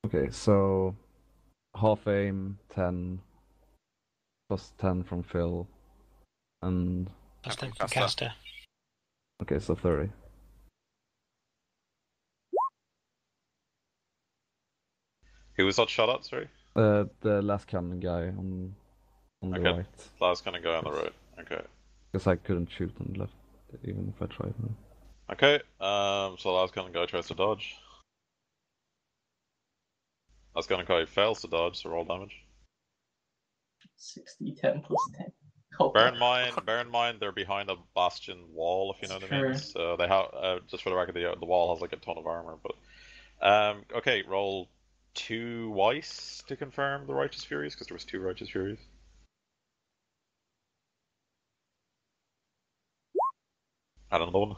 Okay, so half aim, 10, +10 from Phil, and +10 from caster. Okay, so 30. Who was that shot at, sorry? The last cannon guy on the right. Last cannon guy on the right. Okay. Because I couldn't shoot on the left, even if I tried. Okay, so last cannon guy tries to dodge. Last cannon guy fails to dodge, so roll damage. 60, 10 + 10. Oh, bear in mind they're behind a bastion wall, if you know what I mean. So they have, just for the record, the wall has like a ton of armor, but Okay, roll 2 Weiss to confirm the Righteous Furies, because there was 2 Righteous Furies. Add another one.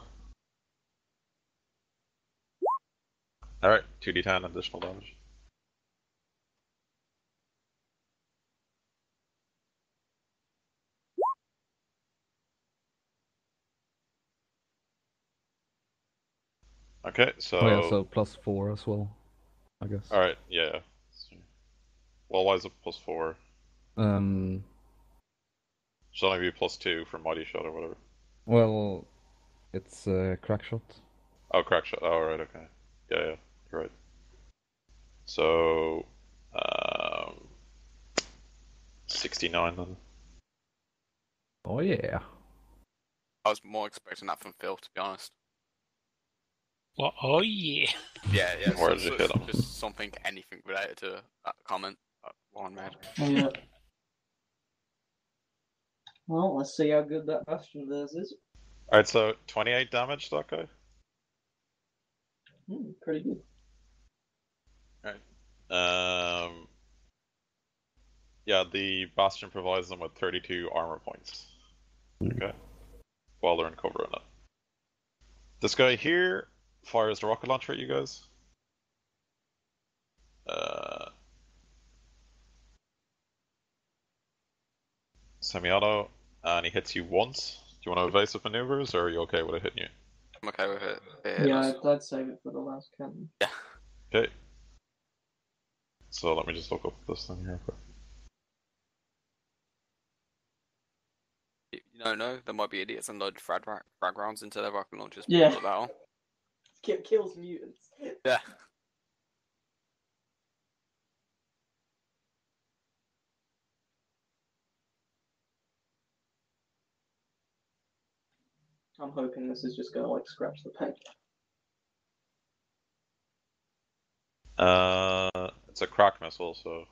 Alright, 2d10 additional damage. Okay, so... Oh yeah, so +4 as well, I guess. Alright, yeah. Well, why is it +4? Should only be +2 for Mighty Shot or whatever. Well, it's a crack shot. Oh, crack shot. Oh, right, okay. Yeah, you're right. So, 69 then. Oh yeah. I was more expecting that from Phil, to be honest. Well, oh yeah. Yeah, yeah. Where did you hit him? Just something, anything related to that comment that Warren made. Yeah. Well, let's see how good that bastion of theirs is. Alright, so 28 damage, that guy? Pretty good. Yeah, the Bastion provides them with 32 armor points. Okay. While they're in cover in it. This guy here fires the rocket launcher at you guys. Semi-auto, and he hits you once. Do you want to evasive maneuvers, or are you okay with it hitting you? I'm okay with it. Yeah, I'd save it for the last cannon. Yeah. Okay. So let me just look up this thing here quick. You don't know, there might be idiots and load frag rounds into their rocket launchers. Yeah. before the battle. Kills mutants. Yeah. I'm hoping this is just gonna like scratch the paint. It's a crack missile, so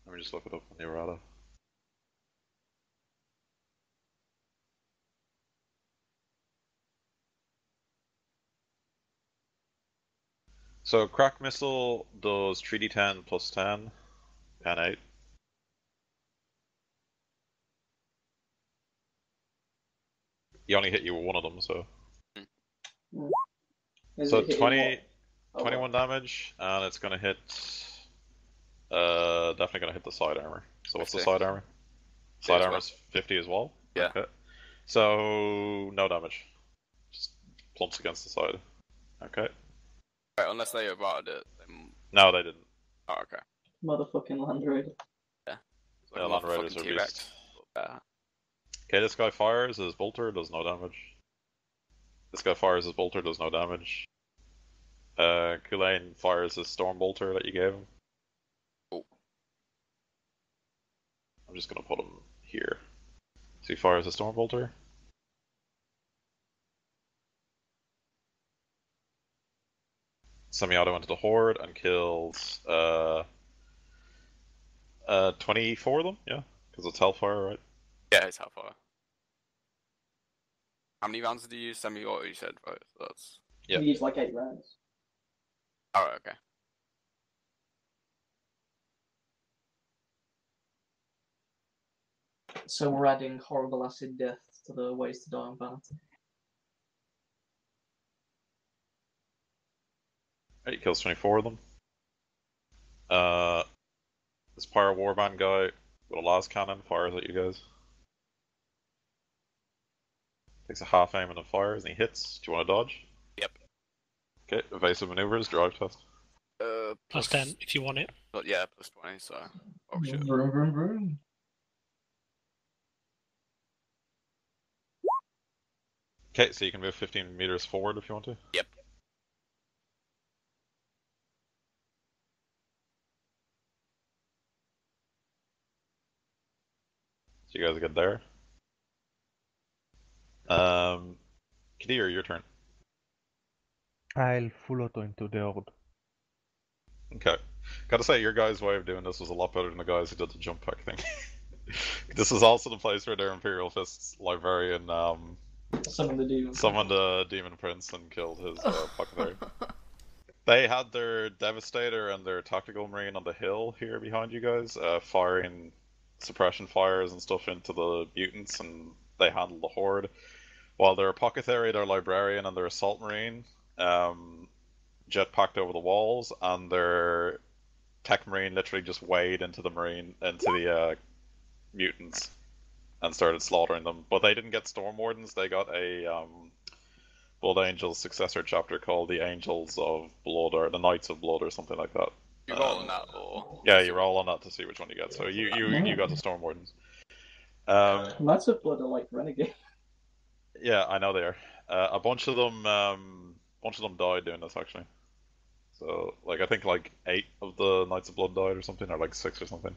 let me just look it up on the errata. So crack missile does 3d10 plus 10, and 8. You only hit you with one of them, so. So 21 damage, and it's gonna hit. Definitely gonna hit the side armor. So what's the side armor? Side armor is 50 as well. Yeah. Okay. So no damage. Just plumps against the side. Okay. Right, unless they avoided it. Then... No, they didn't. Oh, okay. Motherfucking Land Raider. Yeah. Yeah, Land Raiders are beasts. Okay, this guy fires his bolter, does no damage. This guy fires his bolter, does no damage. Kulain fires his storm bolter that you gave him. Oh. I'm just gonna put him here. So he fires a storm bolter. Semi-auto into the horde and kills 24 of them, yeah? Because it's hellfire, right? Yeah, it's Hellfire. How many rounds did you use? Semi-auto, you said, right? So that's... Yeah. We use like 8 rounds. Oh, okay. So we're adding horrible acid death to the ways to die on vanity. He kills 24 of them. This Pyre Warband guy with a las cannon fires at you guys. Takes a half aim and then fires and he hits. Do you want to dodge? Yep. Okay, evasive maneuvers, drive test. Plus 10 if you want it. But yeah, plus 20, so... Oh, shit. Vroom, vroom, vroom. Okay, so you can move 15 meters forward if you want to. Yep. So you guys get there. Kadir, your turn. I'll full auto into the horde. Okay. Gotta say, your guys' way of doing this was a lot better than the guys who did the jump pack thing. This is also the place where their Imperial Fists Librarian Summon the demon. Summoned a demon prince and killed his apothecary. They had their Devastator and their Tactical Marine on the hill here behind you guys, firing suppression fires and stuff into the mutants, and they handled the horde. While their Apothecary, their Librarian, and their Assault Marine jetpacked over the walls, and their Tech Marine literally just waded into the mutants and started slaughtering them. But they didn't get Storm Wardens, they got a Blood Angels successor chapter called the Angels of Blood, or the Knights of Blood, or something like that. You roll on that, or Yeah, you roll on that to see which one you get. So you got the Storm Wardens. Knights of Blood are like renegade. Yeah, I know they are. A bunch of them died doing this actually. So like I think like 8 of the Knights of Blood died or something, or like 6 or something.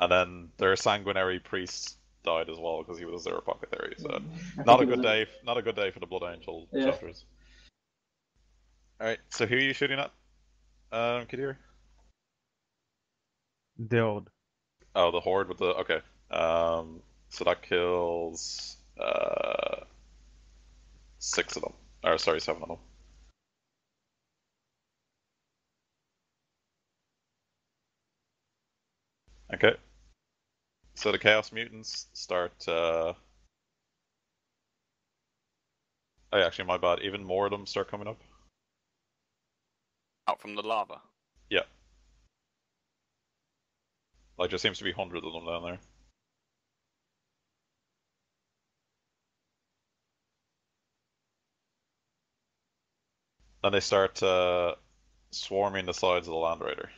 And then their Sanguinary Priest died as well because he was their apothecary. So not a good day for the Blood Angel chapters. All right, so who are you shooting at, Kadir? The Horde. Oh, the horde with the okay. So that kills 6 of them, or sorry, 7 of them. Okay. So the Chaos Mutants start. Oh, actually, my bad. Even more of them start coming up. out from the lava. Yeah. Like, there seems to be hundreds of them down there. Then they start swarming the sides of the Land Raider.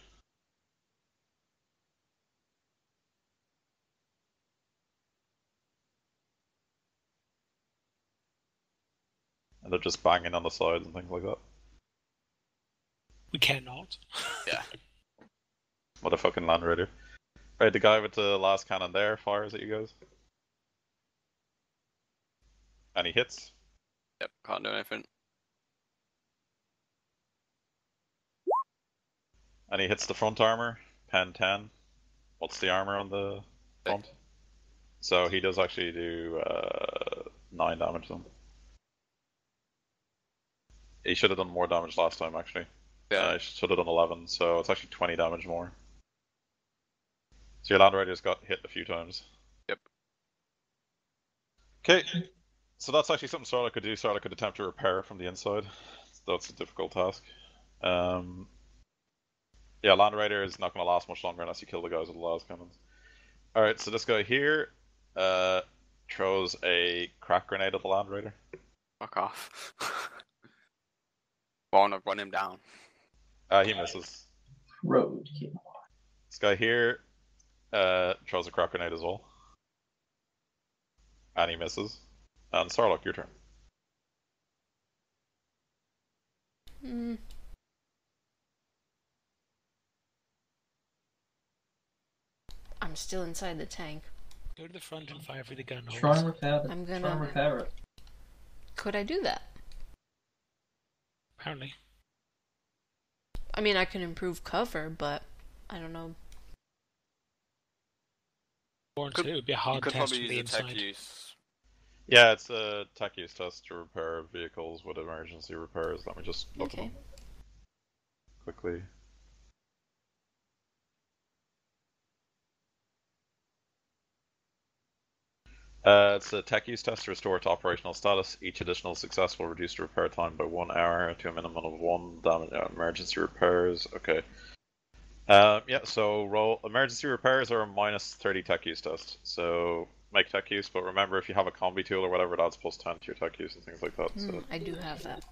And they're just banging on the sides and things like that. We cannot. Yeah. Motherfucking Land Raider. Right, the guy with the last cannon there fires at you guys. And he hits. Yep, can't do anything. And he hits the front armor, pen 10. What's the armor on the front? So he does actually do 9 damage to him. He should have done more damage last time, actually. Yeah. He should have done 11, so it's actually 20 damage more. So your Land Raider's got hit a few times. Yep. Okay, so that's actually something Starlight could do. Starlight could attempt to repair from the inside. That's a difficult task. Yeah, Land Raider is not going to last much longer unless you kill the guys with the las cannons. Alright, so this guy here throws a crack grenade at the Land Raider. Fuck off. Wanna run him down. He misses. Roadkill. This guy here throws a crack grenade as well. And he misses. And Starlock, your turn. I'm still inside the tank. Go to the front and fire through the gun holes. Try and repair I'm Try gonna- and repair it. Could I do that? Apparently. I mean, I can improve cover, but I don't know. 4 and Could- 2 it would be a You hard could test probably from use the a tech inside. use. Yeah, it's a tech use test to repair vehicles with emergency repairs. Let me just look Okay. at them quickly. It's a tech use test to restore to operational status. Each additional success will reduce the repair time by 1 hour to a minimum of 1 damage. Emergency repairs. Okay. Yeah. So roll emergency repairs are a minus 30 tech use test. So make tech use, but remember if you have a combi tool or whatever, it adds plus 10 to your tech use and things like that. So I do have that.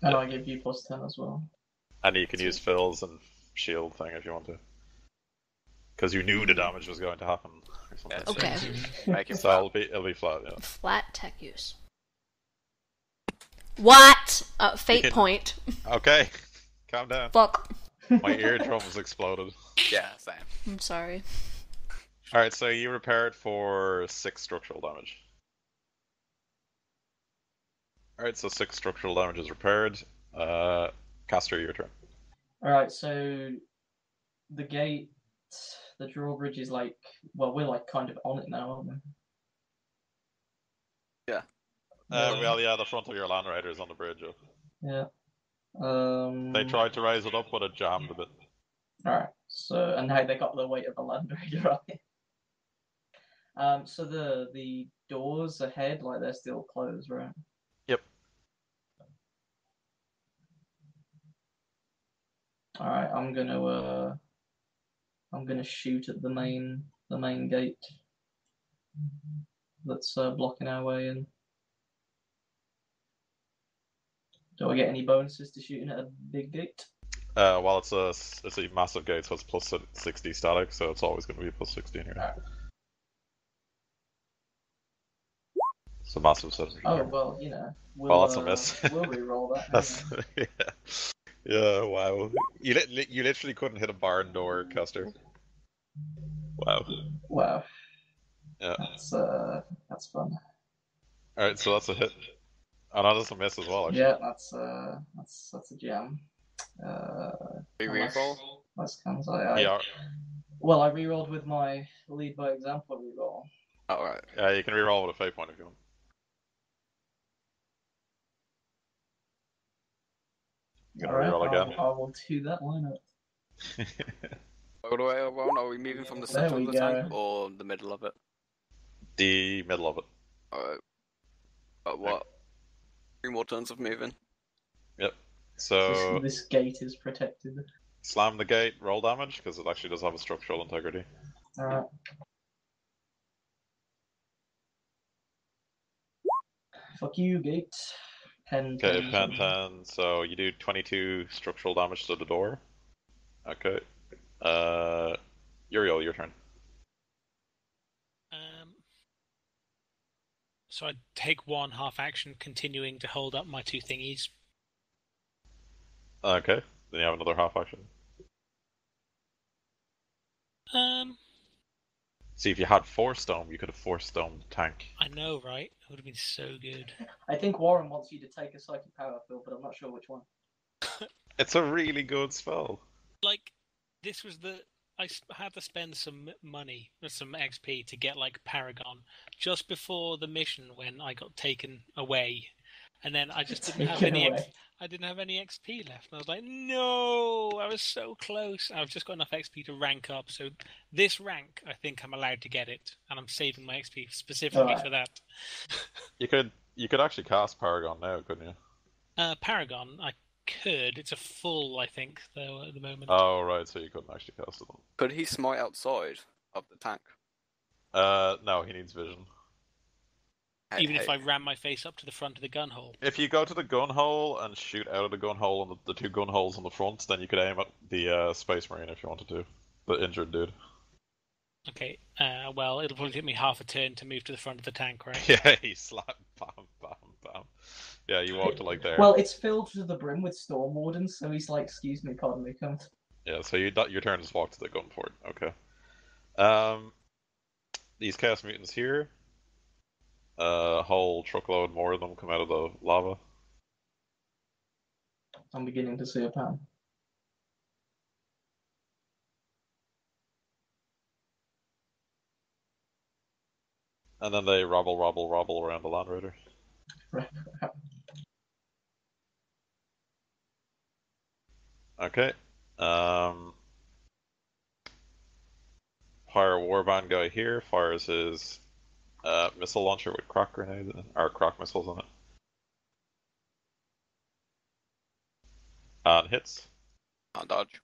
And I give you plus 10 as well. and you can use fills and shield thing if you want to, because you knew the damage was going to happen. Or something. Yeah, Okay. Make him So it'll be flat. Yeah. Flat tech use. What? Fate can- point. Okay. Calm down. Fuck. My eardrums exploded. Yeah, same. I'm sorry. Alright, so you repaired for 6 structural damage. Alright, so 6 structural damage is repaired. Castor, your turn. Alright, so the gate, the drawbridge is like, well, we're like kind of on it now, aren't we? Yeah. Well, yeah, the front of your Land Raider is on the bridge. Yeah. They tried to raise it up, but it jammed a bit. Alright, so, and how they got the weight of the Land Raider on it. So the doors ahead, like, they're still closed, right? Yep. Alright, I'm gonna shoot at the main gate that's blocking our way in. Do I get any bonuses to shooting at a big gate? Well, it's a massive gate, so it's plus 60 static, so it's always going to be plus 60 here. Alright. It's a massive set. Oh well, you know. Well, that's a miss. We'll re-roll that. That's yeah. Wow. You literally couldn't hit a barn door, Custer. Wow. Wow. Yeah. That's fun. All right, so that's a hit. Oh, no, that's a miss as well. Actually. Yeah, that's a jam. Reroll? Last comes Yeah. Well, I rerolled with my lead by example reroll. Oh, right. Yeah, you can reroll with a fate point if you want. You gonna reroll again? I will do that. Why not? All the way around? Are we moving from the center of the tank or the middle of it? The middle of it. Alright. What? 3 more turns of moving. Yep. So this gate is protected. Slam the gate, roll damage, because it actually does have a structural integrity. Alright. Fuck you, gate. Pen. Okay, pen 10, so you do 22 structural damage to the door. Okay. Uriel, your turn. So I take 1 half action, continuing to hold up my 2 thingies. Okay, then you have another half action. See, if you had Force Dome, you could have Force Domed the tank. I know, right? It would have been so good. I think Warren wants you to take a psychic power field, but I'm not sure which one. It's a really good spell. Like, this was I had to spend some money, or some XP, to get, like, Paragon, just before the mission when I got taken away. And then I just didn't have any XP left. And I was like, no, I was so close. I've just got enough XP to rank up. So this rank, I think I'm allowed to get it. And I'm saving my XP specifically for that. You could actually cast Paragon now, couldn't you? Paragon, I could. It's a full, I think, though, at the moment. Oh, right, so you couldn't actually cast it. Could he smite outside of the tank? No, he needs vision. Even if I ram my face up to the front of the gun hole. If you go to the gun hole and shoot out of the gun hole and the 2 gun holes on the front, then you could aim at the Space Marine if you wanted to. The injured dude. Okay, well, it'll probably take me half a turn to move to the front of the tank, right? Yeah, he slapped, bam, bam, bam. Yeah, you walk to like there. Well, it's filled to the brim with Storm Wardens, so he's like, excuse me, pardon me, come. Yeah, so your turn is walk to the gun fort. Okay. These Chaos Mutants here. A whole truckload more of them come out of the lava. I'm beginning to see a pan. And then they robble around the Land Raider. Okay. Pyre Warband guy here fires his missile launcher with croc grenades or croc missiles on it. And hits. Can't dodge.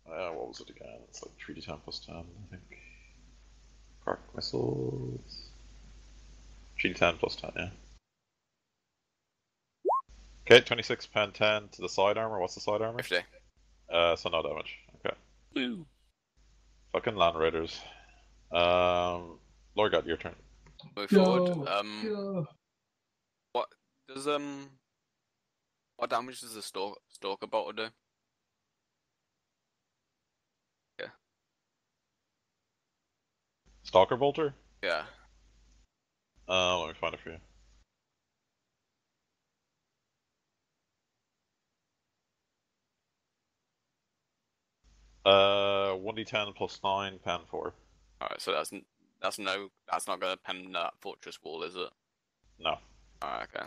What was it again? It's like 3d10 plus 10, I think. Croc missiles. 3d10 plus 10, yeah. Okay, 26 pen 10 to the side armor. What's the side armor? 50. So no damage. Okay. Woo. Fucking Land Raiders. Lord God, your turn. Move forward. Go. What does what damage does the stalker bolter do? Yeah. Stalker Bolter? Yeah. Let me find it for you. Uh, 1d10 plus 9, pen 4. Alright, so That's not going to pen that fortress wall, is it? No. Alright, okay.